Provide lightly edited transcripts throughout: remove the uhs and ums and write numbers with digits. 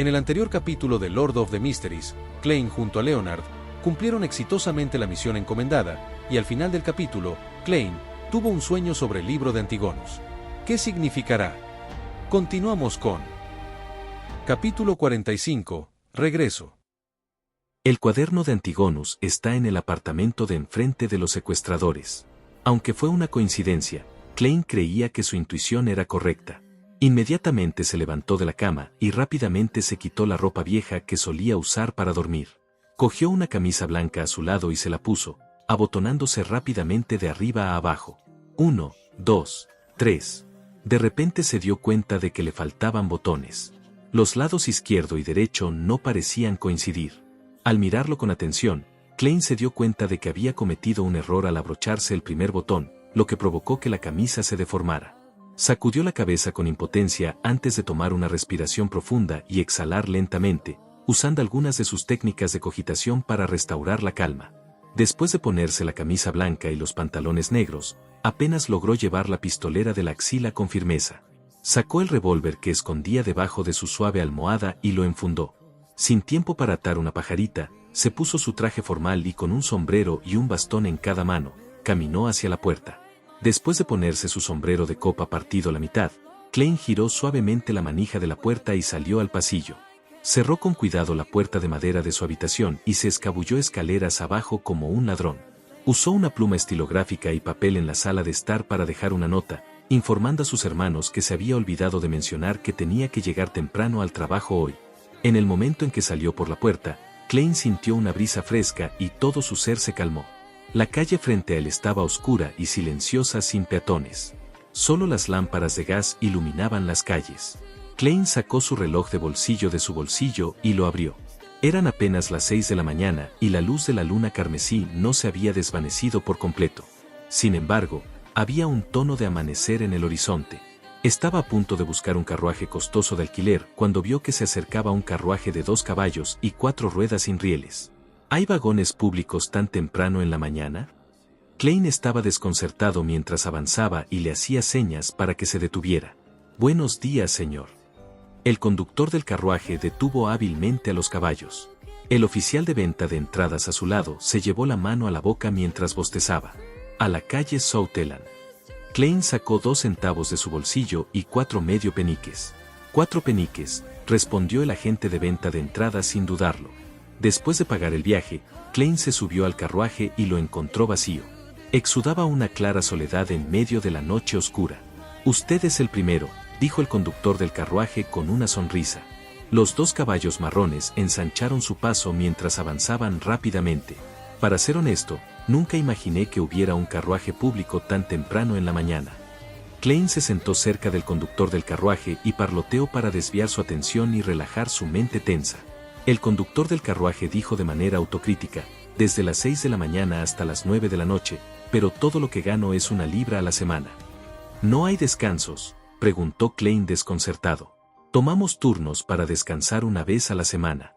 En el anterior capítulo de Lord of the Mysteries, Klein junto a Leonard cumplieron exitosamente la misión encomendada, y al final del capítulo, Klein tuvo un sueño sobre el libro de Antigonus. ¿Qué significará? Continuamos con Capítulo 45, Regreso. El cuaderno de Antigonus está en el apartamento de enfrente de los secuestradores. Aunque fue una coincidencia, Klein creía que su intuición era correcta. Inmediatamente se levantó de la cama y rápidamente se quitó la ropa vieja que solía usar para dormir. Cogió una camisa blanca a su lado y se la puso, abotonándose rápidamente de arriba a abajo. 1, 2, 3. De repente se dio cuenta de que le faltaban botones. Los lados izquierdo y derecho no parecían coincidir. Al mirarlo con atención, Klein se dio cuenta de que había cometido un error al abrocharse el primer botón, lo que provocó que la camisa se deformara. Sacudió la cabeza con impotencia antes de tomar una respiración profunda y exhalar lentamente, usando algunas de sus técnicas de cogitación para restaurar la calma. Después de ponerse la camisa blanca y los pantalones negros, apenas logró llevar la pistolera de la axila con firmeza. Sacó el revólver que escondía debajo de su suave almohada y lo enfundó. Sin tiempo para atar una pajarita, se puso su traje formal y con un sombrero y un bastón en cada mano, caminó hacia la puerta. Después de ponerse su sombrero de copa partido a la mitad, Klein giró suavemente la manija de la puerta y salió al pasillo. Cerró con cuidado la puerta de madera de su habitación y se escabulló escaleras abajo como un ladrón. Usó una pluma estilográfica y papel en la sala de estar para dejar una nota, informando a sus hermanos que se había olvidado de mencionar que tenía que llegar temprano al trabajo hoy. En el momento en que salió por la puerta, Klein sintió una brisa fresca y todo su ser se calmó. La calle frente a él estaba oscura y silenciosa sin peatones. Solo las lámparas de gas iluminaban las calles. Klein sacó su reloj de su bolsillo y lo abrió. Eran apenas las 6 de la mañana y la luz de la luna carmesí no se había desvanecido por completo. Sin embargo, había un tono de amanecer en el horizonte. Estaba a punto de buscar un carruaje costoso de alquiler cuando vio que se acercaba un carruaje de 2 caballos y 4 ruedas sin rieles. ¿Hay vagones públicos tan temprano en la mañana? Klein estaba desconcertado mientras avanzaba y le hacía señas para que se detuviera. «Buenos días, señor». El conductor del carruaje detuvo hábilmente a los caballos. El oficial de venta de entradas a su lado se llevó la mano a la boca mientras bostezaba. «A la calle Southland». Klein sacó 2 centavos de su bolsillo y 4 medio peniques. «4 peniques», respondió el agente de venta de entradas sin dudarlo. Después de pagar el viaje, Klein se subió al carruaje y lo encontró vacío. Exudaba una clara soledad en medio de la noche oscura. «Usted es el primero», dijo el conductor del carruaje con una sonrisa. Los 2 caballos marrones ensancharon su paso mientras avanzaban rápidamente. Para ser honesto, nunca imaginé que hubiera un carruaje público tan temprano en la mañana. Klein se sentó cerca del conductor del carruaje y parloteó para desviar su atención y relajar su mente tensa. El conductor del carruaje dijo de manera autocrítica, «Desde las 6 de la mañana hasta las 9 de la noche, pero todo lo que gano es 1 libra a la semana». «¿No hay descansos?», preguntó Klein desconcertado. «Tomamos turnos para descansar 1 vez a la semana».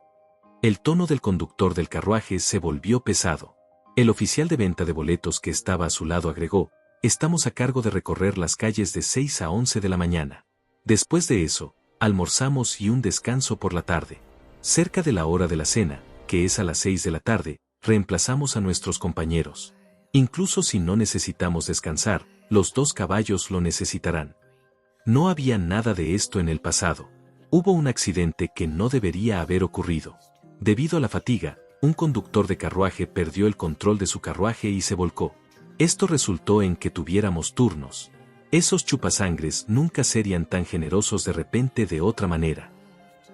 El tono del conductor del carruaje se volvió pesado. El oficial de venta de boletos que estaba a su lado agregó, «Estamos a cargo de recorrer las calles de 6 a 11 de la mañana. Después de eso, almorzamos y un descanso por la tarde. Cerca de la hora de la cena, que es a las 6 de la tarde, reemplazamos a nuestros compañeros. Incluso si no necesitamos descansar, los 2 caballos lo necesitarán». No había nada de esto en el pasado. Hubo un accidente que no debería haber ocurrido. Debido a la fatiga, un conductor de carruaje perdió el control de su carruaje y se volcó. Esto resultó en que tuviéramos turnos. Esos chupasangres nunca serían tan generosos de repente de otra manera.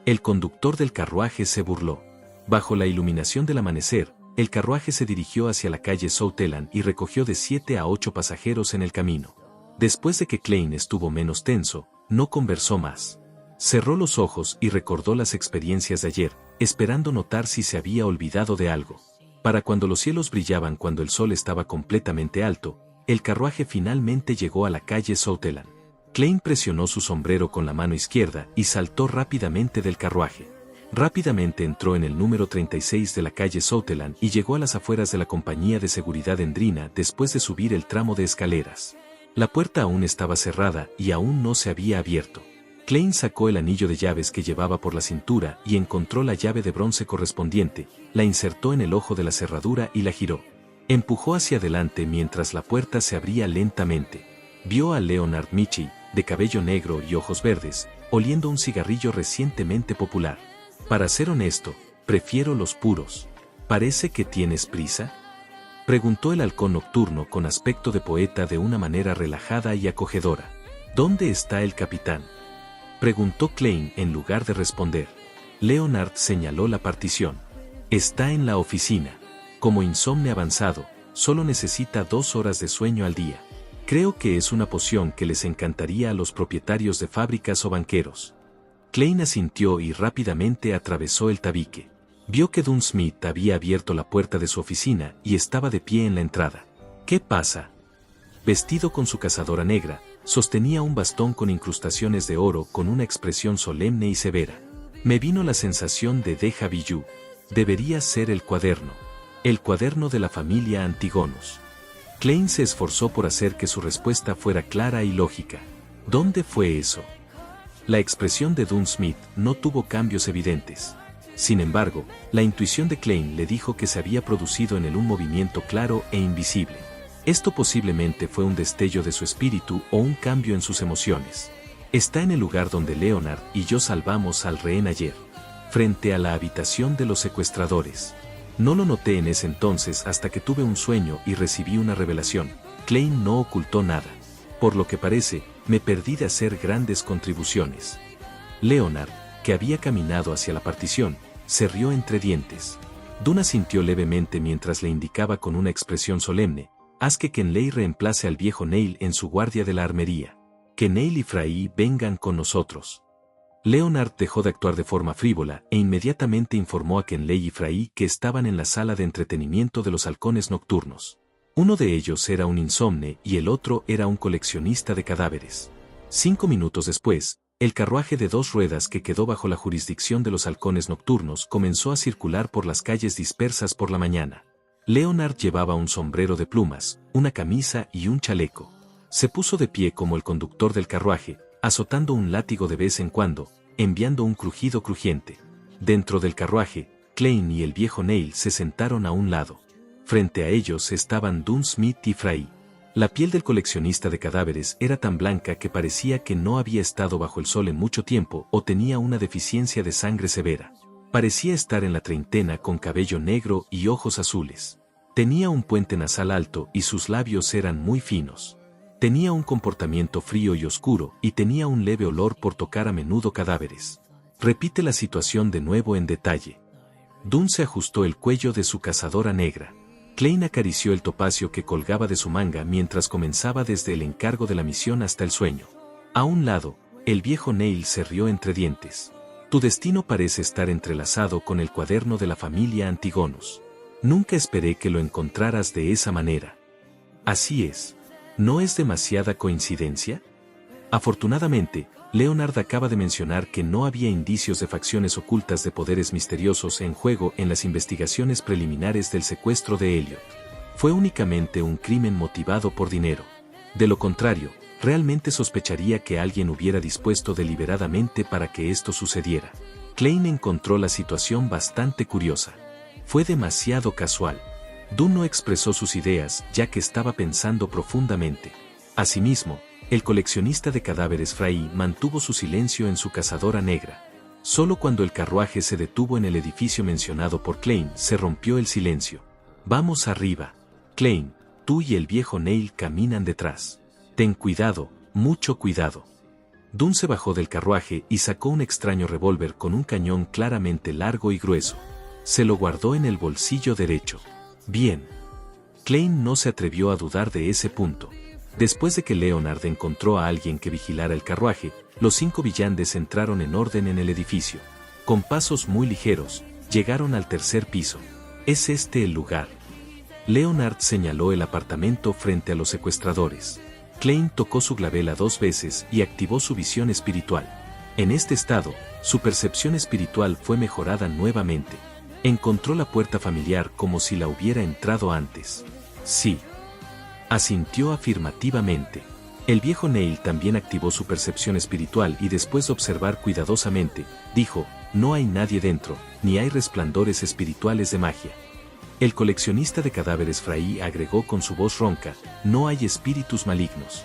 El conductor del carruaje se burló. Bajo la iluminación del amanecer, el carruaje se dirigió hacia la calle Southland y recogió de 7 a 8 pasajeros en el camino. Después de que Klein estuvo menos tenso, no conversó más. Cerró los ojos y recordó las experiencias de ayer, esperando notar si se había olvidado de algo. Para cuando los cielos brillaban cuando el sol estaba completamente alto, el carruaje finalmente llegó a la calle Southland. Klein presionó su sombrero con la mano izquierda y saltó rápidamente del carruaje. Rápidamente entró en el número 36 de la calle Southland y llegó a las afueras de la compañía de seguridad Endrina después de subir el tramo de escaleras. La puerta aún estaba cerrada y aún no se había abierto. Klein sacó el anillo de llaves que llevaba por la cintura y encontró la llave de bronce correspondiente, la insertó en el ojo de la cerradura y la giró. Empujó hacia adelante mientras la puerta se abría lentamente. Vio a Leonard Mitchell, de cabello negro y ojos verdes, oliendo un cigarrillo recientemente popular. Para ser honesto, prefiero los puros. ¿Parece que tienes prisa?, preguntó el halcón nocturno con aspecto de poeta de una manera relajada y acogedora. ¿Dónde está el capitán?, preguntó Klein en lugar de responder. Leonard señaló la partición. Está en la oficina. Como insomne avanzado, solo necesita 2 horas de sueño al día. Creo que es una poción que les encantaría a los propietarios de fábricas o banqueros. Klein asintió y rápidamente atravesó el tabique. Vio que Dunn Smith había abierto la puerta de su oficina y estaba de pie en la entrada. ¿Qué pasa? Vestido con su cazadora negra, sostenía un bastón con incrustaciones de oro con una expresión solemne y severa. Me vino la sensación de déjà vu. Debería ser el cuaderno de la familia Antigonus. Klein se esforzó por hacer que su respuesta fuera clara y lógica. ¿Dónde fue eso? La expresión de Dunn Smith no tuvo cambios evidentes. Sin embargo, la intuición de Klein le dijo que se había producido en él un movimiento claro e invisible. Esto posiblemente fue un destello de su espíritu o un cambio en sus emociones. Está en el lugar donde Leonard y yo salvamos al rehén ayer, frente a la habitación de los secuestradores. No lo noté en ese entonces hasta que tuve un sueño y recibí una revelación. Klein no ocultó nada. Por lo que parece, me perdí de hacer grandes contribuciones. Leonard, que había caminado hacia la partición, se rió entre dientes. Dunn asintió levemente mientras le indicaba con una expresión solemne: haz que Kenley reemplace al viejo Neil en su guardia de la armería. Que Neil y Fray vengan con nosotros. Leonard dejó de actuar de forma frívola e inmediatamente informó a Kenley y Fray que estaban en la sala de entretenimiento de los halcones nocturnos. Uno de ellos era un insomne y el otro era un coleccionista de cadáveres. 5 minutos después, el carruaje de 2 ruedas que quedó bajo la jurisdicción de los halcones nocturnos comenzó a circular por las calles dispersas por la mañana. Leonard llevaba un sombrero de plumas, una camisa y un chaleco. Se puso de pie como el conductor del carruaje, azotando un látigo de vez en cuando, enviando un crujido crujiente. Dentro del carruaje, Klein y el viejo Neil se sentaron a un lado. Frente a ellos estaban Dunn Smith y Fray. La piel del coleccionista de cadáveres era tan blanca que parecía que no había estado bajo el sol en mucho tiempo o tenía una deficiencia de sangre severa. Parecía estar en la treintena con cabello negro y ojos azules. Tenía un puente nasal alto y sus labios eran muy finos. Tenía un comportamiento frío y oscuro y tenía un leve olor por tocar a menudo cadáveres. Repite la situación de nuevo en detalle. Dunn se ajustó el cuello de su cazadora negra. Klein acarició el topacio que colgaba de su manga mientras comenzaba desde el encargo de la misión hasta el sueño. A un lado, el viejo Neil se rió entre dientes. Tu destino parece estar entrelazado con el cuaderno de la familia Antigonus. Nunca esperé que lo encontraras de esa manera. Así es. ¿No es demasiada coincidencia? Afortunadamente, Leonard acaba de mencionar que no había indicios de facciones ocultas de poderes misteriosos en juego en las investigaciones preliminares del secuestro de Elliot. Fue únicamente un crimen motivado por dinero. De lo contrario, realmente sospecharía que alguien hubiera dispuesto deliberadamente para que esto sucediera. Klein encontró la situación bastante curiosa. Fue demasiado casual. Dunn no expresó sus ideas ya que estaba pensando profundamente. Asimismo, el coleccionista de cadáveres Fray mantuvo su silencio en su cazadora negra. Solo cuando el carruaje se detuvo en el edificio mencionado por Klein se rompió el silencio. Vamos arriba. Klein, tú y el viejo Neil caminan detrás. Ten cuidado, mucho cuidado. Dunn se bajó del carruaje y sacó un extraño revólver con un cañón claramente largo y grueso. Se lo guardó en el bolsillo derecho. Bien. Klein no se atrevió a dudar de ese punto. Después de que Leonard encontró a alguien que vigilara el carruaje, los 5 villanes entraron en orden en el edificio. Con pasos muy ligeros, llegaron al 3er piso. ¿Es este el lugar? Leonard señaló el apartamento frente a los secuestradores. Klein tocó su glabela 2 veces y activó su visión espiritual. En este estado, su percepción espiritual fue mejorada nuevamente. Encontró la puerta familiar como si la hubiera entrado antes. Sí. Asintió afirmativamente. El viejo Neil también activó su percepción espiritual y después de observar cuidadosamente, dijo, no hay nadie dentro, ni hay resplandores espirituales de magia. El coleccionista de cadáveres Fray agregó con su voz ronca, no hay espíritus malignos.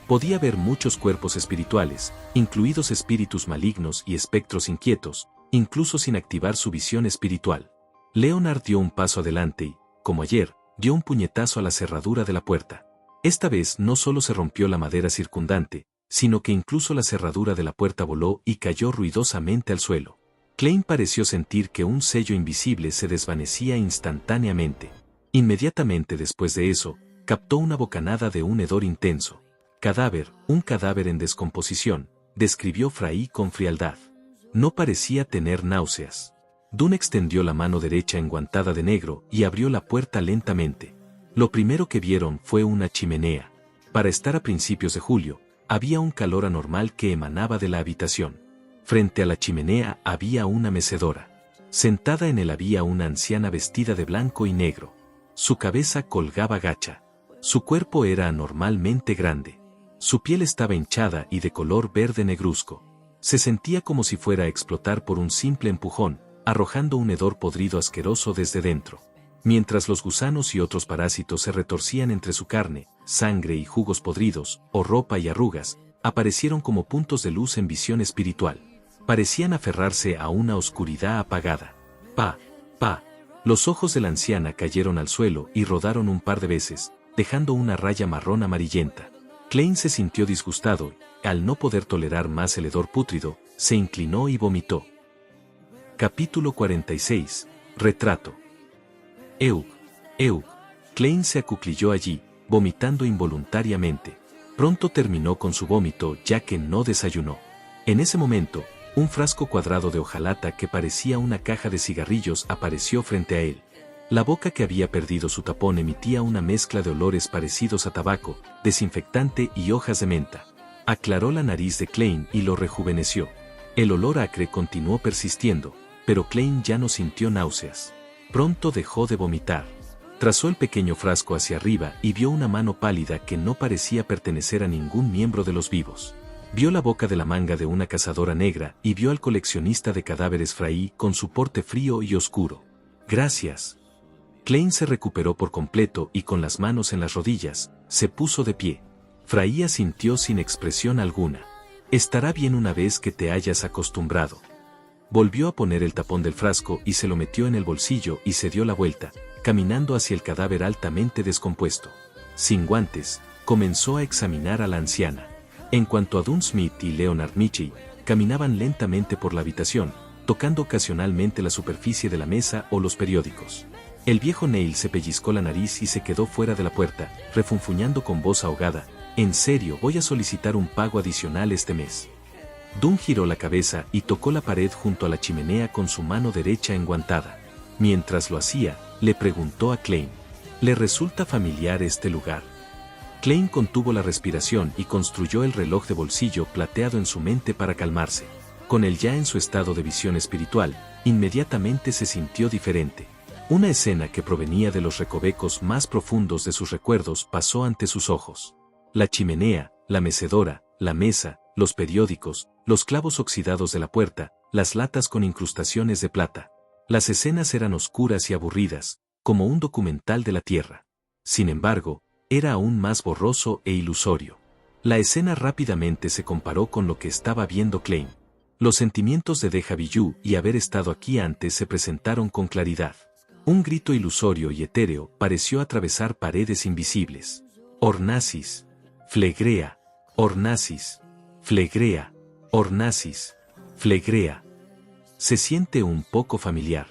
Podía ver muchos cuerpos espirituales, incluidos espíritus malignos y espectros inquietos, incluso sin activar su visión espiritual. Leonard dio un paso adelante y, como ayer, dio un puñetazo a la cerradura de la puerta. Esta vez no solo se rompió la madera circundante, sino que incluso la cerradura de la puerta voló y cayó ruidosamente al suelo. Klein pareció sentir que un sello invisible se desvanecía instantáneamente. Inmediatamente después de eso, captó una bocanada de un hedor intenso. Cadáver, un cadáver en descomposición, describió Fray con frialdad. No parecía tener náuseas. Dunn extendió la mano derecha enguantada de negro y abrió la puerta lentamente. Lo primero que vieron fue una chimenea. Para estar a principios de julio, había un calor anormal que emanaba de la habitación. Frente a la chimenea había una mecedora. Sentada en él había una anciana vestida de blanco y negro. Su cabeza colgaba gacha. Su cuerpo era anormalmente grande. Su piel estaba hinchada y de color verde negruzco. Se sentía como si fuera a explotar por un simple empujón, arrojando un hedor podrido asqueroso desde dentro. Mientras los gusanos y otros parásitos se retorcían entre su carne, sangre y jugos podridos, o ropa y arrugas, aparecieron como puntos de luz en visión espiritual. Parecían aferrarse a una oscuridad apagada. Pa, pa. Los ojos de la anciana cayeron al suelo y rodaron un par de veces, dejando una raya marrón amarillenta. Klein se sintió disgustado y, al no poder tolerar más el hedor pútrido, se inclinó y vomitó. Capítulo 46. Retrato. Eugh. Klein se acuclilló allí, vomitando involuntariamente. Pronto terminó con su vómito ya que no desayunó. En ese momento, un frasco cuadrado de hojalata que parecía una caja de cigarrillos apareció frente a él. La boca que había perdido su tapón emitía una mezcla de olores parecidos a tabaco, desinfectante y hojas de menta. Aclaró la nariz de Klein y lo rejuveneció. El olor acre continuó persistiendo, pero Klein ya no sintió náuseas. Pronto dejó de vomitar. Trazó el pequeño frasco hacia arriba y vio una mano pálida que no parecía pertenecer a ningún miembro de los vivos. Vio la boca de la manga de una cazadora negra y vio al coleccionista de cadáveres Fray con su porte frío y oscuro. Gracias. Klein se recuperó por completo y con las manos en las rodillas, se puso de pie. Fray asintió sin expresión alguna. Estará bien una vez que te hayas acostumbrado. Volvió a poner el tapón del frasco y se lo metió en el bolsillo y se dio la vuelta, caminando hacia el cadáver altamente descompuesto. Sin guantes, comenzó a examinar a la anciana. En cuanto a Dunn Smith y Leonard Mitchell, caminaban lentamente por la habitación, tocando ocasionalmente la superficie de la mesa o los periódicos. El viejo Neil se pellizcó la nariz y se quedó fuera de la puerta, refunfuñando con voz ahogada, «En serio, voy a solicitar un pago adicional este mes». Dunn giró la cabeza y tocó la pared junto a la chimenea con su mano derecha enguantada. Mientras lo hacía, le preguntó a Klein, «¿Le resulta familiar este lugar?». Klein contuvo la respiración y construyó el reloj de bolsillo plateado en su mente para calmarse. Con él ya en su estado de visión espiritual, inmediatamente se sintió diferente. Una escena que provenía de los recovecos más profundos de sus recuerdos pasó ante sus ojos. La chimenea, la mecedora, la mesa, los periódicos, los clavos oxidados de la puerta, las latas con incrustaciones de plata. Las escenas eran oscuras y aburridas, como un documental de la Tierra. Sin embargo, era aún más borroso e ilusorio. La escena rápidamente se comparó con lo que estaba viendo Klein. Los sentimientos de déjà vu y haber estado aquí antes se presentaron con claridad. Un grito ilusorio y etéreo pareció atravesar paredes invisibles. Ornasis. Flegrea. Ornasis. Flegrea. Ornasis. Flegrea. Se siente un poco familiar.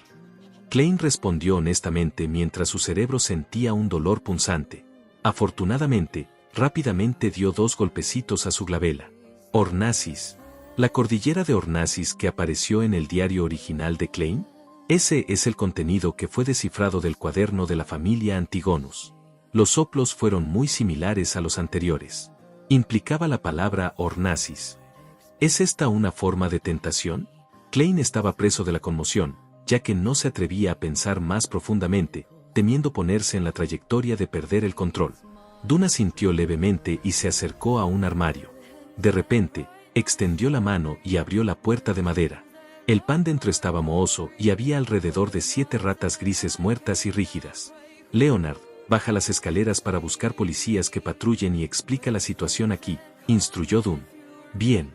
Klein respondió honestamente mientras su cerebro sentía un dolor punzante. Afortunadamente, rápidamente dio 2 golpecitos a su glabela. Ornasis. ¿La cordillera de Ornasis que apareció en el diario original de Klein? Ese es el contenido que fue descifrado del cuaderno de la familia Antigonus. Los soplos fueron muy similares a los anteriores. Implicaba la palabra Ornasis. ¿Es esta una forma de tentación? Klein estaba preso de la conmoción, ya que no se atrevía a pensar más profundamente, temiendo ponerse en la trayectoria de perder el control. Duna sintió levemente y se acercó a un armario. De repente, extendió la mano y abrió la puerta de madera. El pan dentro estaba mohoso y había alrededor de 7 ratas grises muertas y rígidas. Leonard, baja las escaleras para buscar policías que patrullen y explica la situación aquí, instruyó Dunn. Bien.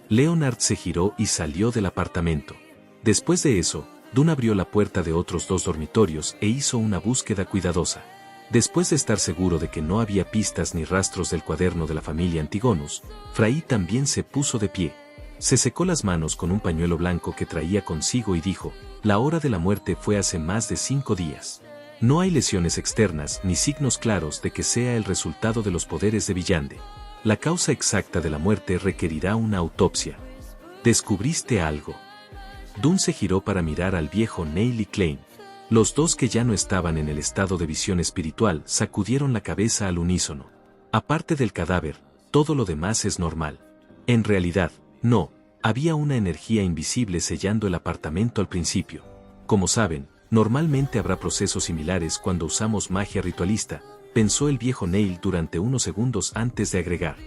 Leonard se giró y salió del apartamento. Después de eso, Dunn abrió la puerta de otros 2 dormitorios e hizo una búsqueda cuidadosa. Después de estar seguro de que no había pistas ni rastros del cuaderno de la familia Antigonus, Fry también se puso de pie. Se secó las manos con un pañuelo blanco que traía consigo y dijo, la hora de la muerte fue hace más de 5 días. No hay lesiones externas ni signos claros de que sea el resultado de los poderes de Villande. La causa exacta de la muerte requerirá una autopsia. ¿Descubriste algo? Dunn se giró para mirar al viejo Neil y Klein. Los 2 que ya no estaban en el estado de visión espiritual sacudieron la cabeza al unísono. Aparte del cadáver, todo lo demás es normal. En realidad, no, había una energía invisible sellando el apartamento al principio. Como saben, normalmente habrá procesos similares cuando usamos magia ritualista, pensó el viejo Neil durante unos segundos antes de agregar.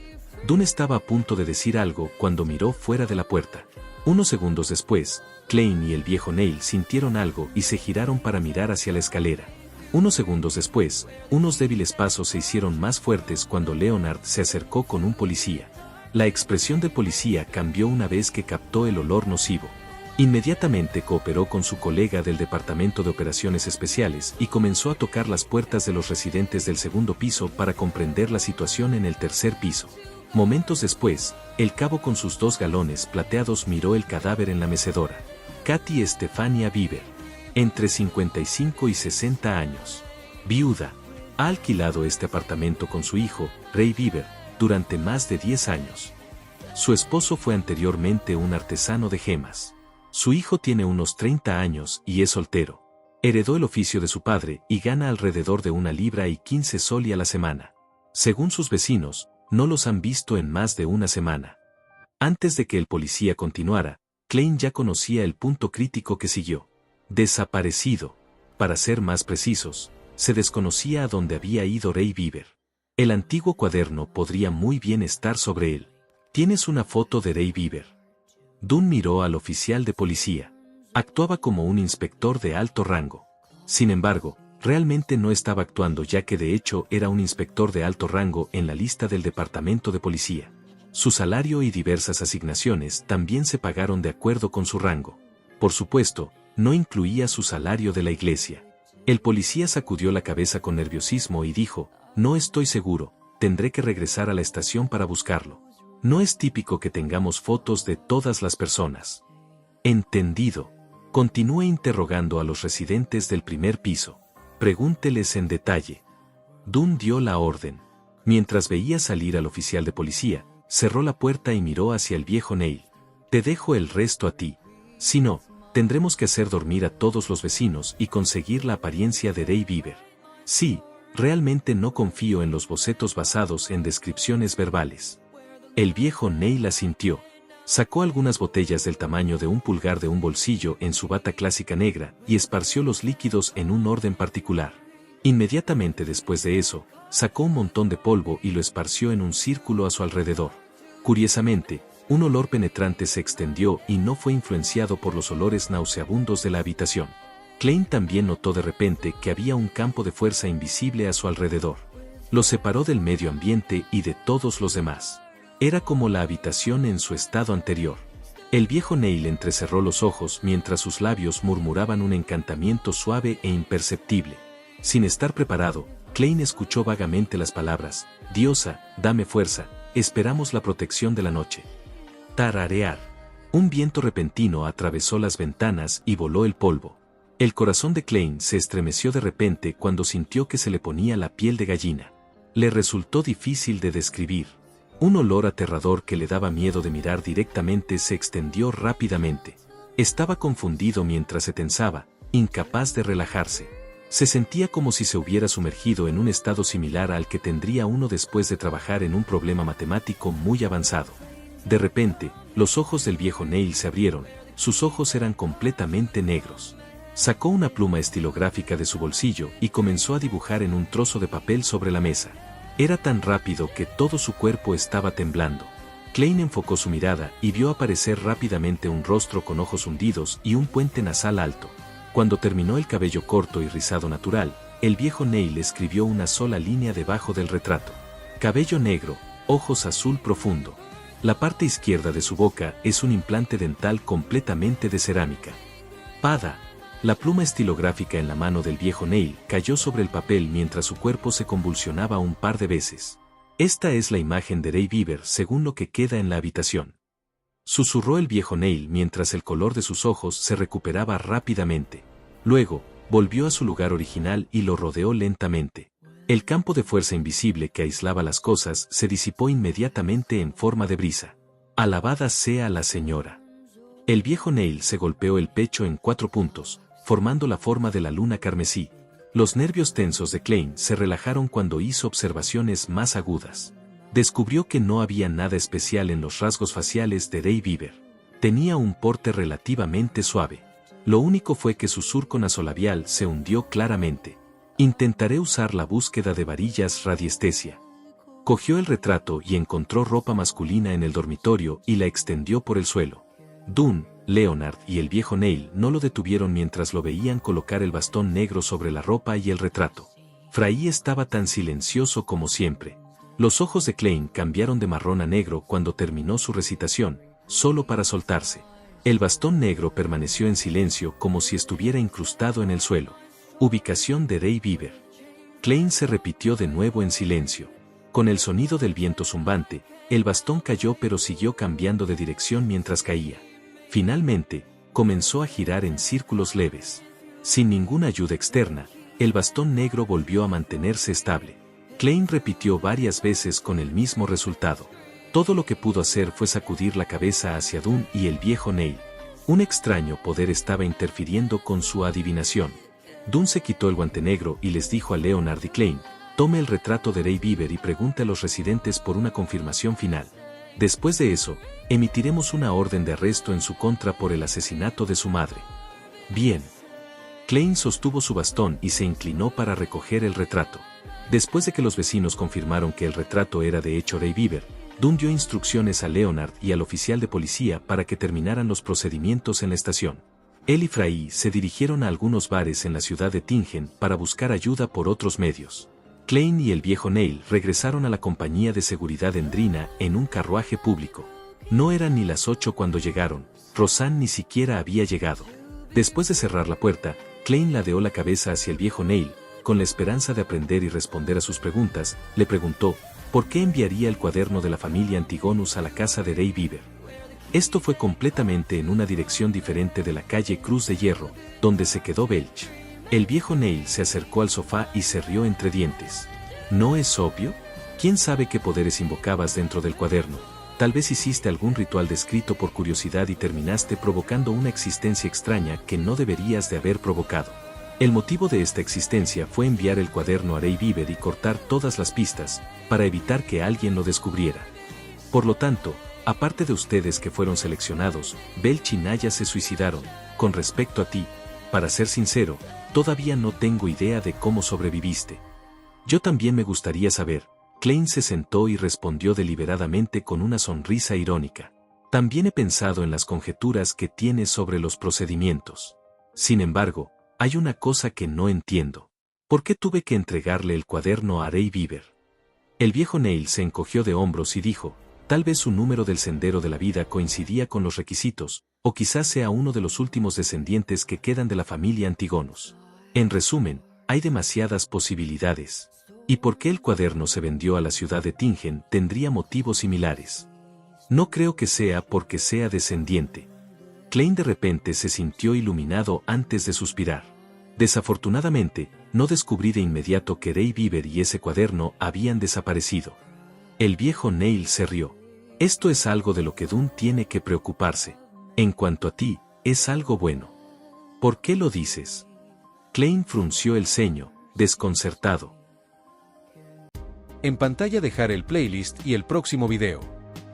Dunn estaba a punto de decir algo cuando miró fuera de la puerta. Unos segundos después, Klein y el viejo Neil sintieron algo y se giraron para mirar hacia la escalera. Unos segundos después, unos débiles pasos se hicieron más fuertes cuando Leonard se acercó con un policía. La expresión del policía cambió una vez que captó el olor nocivo. Inmediatamente cooperó con su colega del Departamento de Operaciones Especiales y comenzó a tocar las puertas de los residentes del segundo piso para comprender la situación en el tercer piso. Momentos después, el cabo con sus 2 galones plateados miró el cadáver en la mecedora. Katy Estefania Bieber, entre 55 y 60 años. Viuda. Ha alquilado este apartamento con su hijo, Ray Bieber, durante más de 10 años. Su esposo fue anteriormente un artesano de gemas. Su hijo tiene unos 30 años y es soltero. Heredó el oficio de su padre y gana alrededor de 1 libra y 15 soldi a la semana. Según sus vecinos, no los han visto en más de 1 semana. Antes de que el policía continuara, Klein ya conocía el punto crítico que siguió. Desaparecido. Para ser más precisos, se desconocía a dónde había ido Ray Bieber. El antiguo cuaderno podría muy bien estar sobre él. ¿Tienes una foto de Ray Bieber? Dunn miró al oficial de policía. Actuaba como un inspector de alto rango. Sin embargo, realmente no estaba actuando ya que de hecho era un inspector de alto rango en la lista del departamento de policía. Su salario y diversas asignaciones también se pagaron de acuerdo con su rango. Por supuesto, no incluía su salario de la iglesia. El policía sacudió la cabeza con nerviosismo y dijo, no estoy seguro, tendré que regresar a la estación para buscarlo. No es típico que tengamos fotos de todas las personas. Entendido. Continúe interrogando a los residentes del primer piso. Pregúnteles en detalle. Dunn dio la orden. Mientras veía salir al oficial de policía, cerró la puerta y miró hacia el viejo Neil. Te dejo el resto a ti. Si no, tendremos que hacer dormir a todos los vecinos y conseguir la apariencia de Ray Bieber. Sí, realmente no confío en los bocetos basados en descripciones verbales. El viejo Neil asintió. Sacó algunas botellas del tamaño de un pulgar de un bolsillo en su bata clásica negra y esparció los líquidos en un orden particular. Inmediatamente después de eso, sacó un montón de polvo y lo esparció en un círculo a su alrededor. Curiosamente, un olor penetrante se extendió y no fue influenciado por los olores nauseabundos de la habitación. Klein también notó de repente que había un campo de fuerza invisible a su alrededor. Lo separó del medio ambiente y de todos los demás. Era como la habitación en su estado anterior. El viejo Neil entrecerró los ojos mientras sus labios murmuraban un encantamiento suave e imperceptible. Sin estar preparado, Klein escuchó vagamente las palabras, «Diosa, dame fuerza, esperamos la protección de la noche». Tararear. Un viento repentino atravesó las ventanas y voló el polvo. El corazón de Klein se estremeció de repente cuando sintió que se le ponía la piel de gallina. Le resultó difícil de describir. Un olor aterrador que le daba miedo de mirar directamente se extendió rápidamente. Estaba confundido mientras se tensaba, incapaz de relajarse. Se sentía como si se hubiera sumergido en un estado similar al que tendría uno después de trabajar en un problema matemático muy avanzado. De repente, los ojos del viejo Neil se abrieron, sus ojos eran completamente negros. Sacó una pluma estilográfica de su bolsillo y comenzó a dibujar en un trozo de papel sobre la mesa. Era tan rápido que todo su cuerpo estaba temblando. Klein enfocó su mirada y vio aparecer rápidamente un rostro con ojos hundidos y un puente nasal alto. Cuando terminó el cabello corto y rizado natural, el viejo Neil escribió una sola línea debajo del retrato. Cabello negro, ojos azul profundo. La parte izquierda de su boca es un implante dental completamente de cerámica. Pada. La pluma estilográfica en la mano del viejo Neil cayó sobre el papel mientras su cuerpo se convulsionaba un par de veces. Esta es la imagen de Ray Bieber según lo que queda en la habitación. Susurró el viejo Neil mientras el color de sus ojos se recuperaba rápidamente. Luego, volvió a su lugar original y lo rodeó lentamente. El campo de fuerza invisible que aislaba las cosas se disipó inmediatamente en forma de brisa. Alabada sea la señora. El viejo Neil se golpeó el pecho en 4 puntos, formando la forma de la luna carmesí. Los nervios tensos de Klein se relajaron cuando hizo observaciones más agudas. Descubrió que no había nada especial en los rasgos faciales de Ray Bieber. Tenía un porte relativamente suave. Lo único fue que su surco nasolabial se hundió claramente. Intentaré usar la búsqueda de varillas radiestesia. Cogió el retrato y encontró ropa masculina en el dormitorio y la extendió por el suelo. Dunn, Leonard y el viejo Neil no lo detuvieron mientras lo veían colocar el bastón negro sobre la ropa y el retrato. Fray estaba tan silencioso como siempre. Los ojos de Klein cambiaron de marrón a negro cuando terminó su recitación, solo para soltarse. El bastón negro permaneció en silencio como si estuviera incrustado en el suelo. Ubicación de Ray Bieber. Klein se repitió de nuevo en silencio. Con el sonido del viento zumbante, el bastón cayó pero siguió cambiando de dirección mientras caía. Finalmente, comenzó a girar en círculos leves. Sin ninguna ayuda externa, el bastón negro volvió a mantenerse estable. Klein repitió varias veces con el mismo resultado. Todo lo que pudo hacer fue sacudir la cabeza hacia Dunn y el viejo Neil. Un extraño poder estaba interfiriendo con su adivinación. Dunn se quitó el guante negro y les dijo a Leonard y Klein: tome el retrato de Ray Bieber y pregunte a los residentes por una confirmación final. Después de eso, emitiremos una orden de arresto en su contra por el asesinato de su madre. Bien. Klein sostuvo su bastón y se inclinó para recoger el retrato. Después de que los vecinos confirmaron que el retrato era de hecho Ray Bieber, Dunn dio instrucciones a Leonard y al oficial de policía para que terminaran los procedimientos en la estación. Él y Fray se dirigieron a algunos bares en la ciudad de Tingen para buscar ayuda por otros medios. Klein y el viejo Neil regresaron a la compañía de seguridad Endrina en un carruaje público. No eran ni las 8 cuando llegaron, Rosanne ni siquiera había llegado. Después de cerrar la puerta, Klein ladeó la cabeza hacia el viejo Neil, con la esperanza de aprender y responder a sus preguntas, le preguntó, ¿por qué enviaría el cuaderno de la familia Antigonus a la casa de Ray Bieber? Esto fue completamente en una dirección diferente de la calle Cruz de Hierro, donde se quedó Belch. El viejo Neil se acercó al sofá y se rió entre dientes. ¿No es obvio? ¿Quién sabe qué poderes invocabas dentro del cuaderno? Tal vez hiciste algún ritual descrito por curiosidad y terminaste provocando una existencia extraña que no deberías de haber provocado. El motivo de esta existencia fue enviar el cuaderno a Ray Bieber y cortar todas las pistas, para evitar que alguien lo descubriera. Por lo tanto, aparte de ustedes que fueron seleccionados, Belch y Naya se suicidaron. Con respecto a ti, para ser sincero, todavía no tengo idea de cómo sobreviviste. Yo también me gustaría saber. Klein se sentó y respondió deliberadamente con una sonrisa irónica. También he pensado en las conjeturas que tienes sobre los procedimientos. Sin embargo, hay una cosa que no entiendo. ¿Por qué tuve que entregarle el cuaderno a Ray Bieber? El viejo Neil se encogió de hombros y dijo, tal vez su número del sendero de la vida coincidía con los requisitos, o quizás sea uno de los últimos descendientes que quedan de la familia Antigonus. En resumen, hay demasiadas posibilidades. ¿Y por qué el cuaderno se vendió a la ciudad de Tingen tendría motivos similares? No creo que sea porque sea descendiente. Klein de repente se sintió iluminado antes de suspirar. Desafortunadamente, no descubrí de inmediato que Ray Bieber y ese cuaderno habían desaparecido. El viejo Neil se rió. Esto es algo de lo que Dunn tiene que preocuparse. En cuanto a ti, es algo bueno. ¿Por qué lo dices? Klein frunció el ceño, desconcertado. En pantalla dejar el playlist y el próximo video.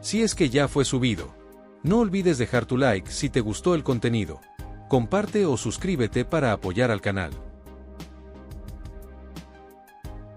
Si es que ya fue subido. No olvides dejar tu like si te gustó el contenido. Comparte o suscríbete para apoyar al canal.